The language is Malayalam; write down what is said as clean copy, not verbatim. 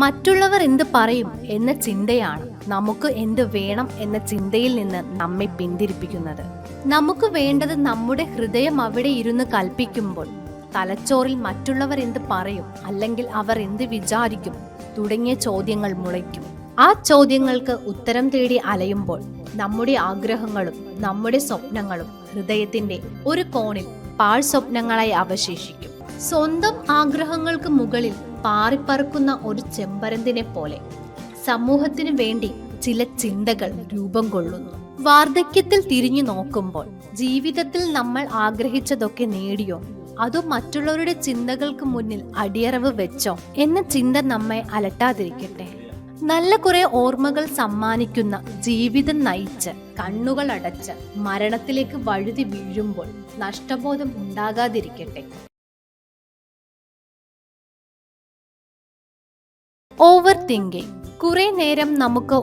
മറ്റുള്ളവർ എന്ത് പറയും എന്ന ചിന്തയാണ് നമുക്ക് എന്ത് വേണം എന്ന ചിന്തയിൽ നിന്ന് നമ്മെ പിന്തിരിപ്പിക്കുന്നത്. നമുക്ക് വേണ്ടത് നമ്മുടെ ഹൃദയം അവിടെ ഇരുന്ന് കൽപ്പിക്കുമ്പോൾ തലച്ചോറിൽ മറ്റുള്ളവർ എന്ത് പറയും, അല്ലെങ്കിൽ അവർ എന്ത് വിചാരിക്കും തുടങ്ങിയ ചോദ്യങ്ങൾ മുളയ്ക്കും. ആ ചോദ്യങ്ങൾക്ക് ഉത്തരം തേടി അലയുമ്പോൾ നമ്മുടെ ആഗ്രഹങ്ങളും നമ്മുടെ സ്വപ്നങ്ങളും ഹൃദയത്തിന്റെ ഒരു കോണിൽ പാഴ് സ്വപ്നങ്ങളായി അവശേഷിക്കും. സ്വന്തം ആഗ്രഹങ്ങൾക്ക് മുകളിൽ പാറിപ്പറക്കുന്ന ഒരു ചെമ്പരന്തിനെ പോലെ സമൂഹത്തിനു വേണ്ടി ചില ചിന്തകൾ രൂപം കൊള്ളുന്നു. വാർദ്ധക്യത്തിൽ തിരിഞ്ഞു നോക്കുമ്പോൾ ജീവിതത്തിൽ നമ്മൾ ആഗ്രഹിച്ചതൊക്കെ നേടിയോ, അതോ മറ്റുള്ളവരുടെ ചിന്തകൾക്ക് മുന്നിൽ അടിയറവ് വെച്ചോ എന്ന ചിന്ത നമ്മെ അലട്ടാതിരിക്കട്ടെ. നല്ല കുറെ ഓർമ്മകൾ സമ്മാനിക്കുന്ന ജീവിതം നയിച്ച് കണ്ണുകൾ അടച്ച് മരണത്തിലേക്ക് വഴുതി വീഴുമ്പോൾ നഷ്ടബോധം ഉണ്ടാകാതിരിക്കട്ടെ. Over thinking. കുറെ നേരം നമുക്ക്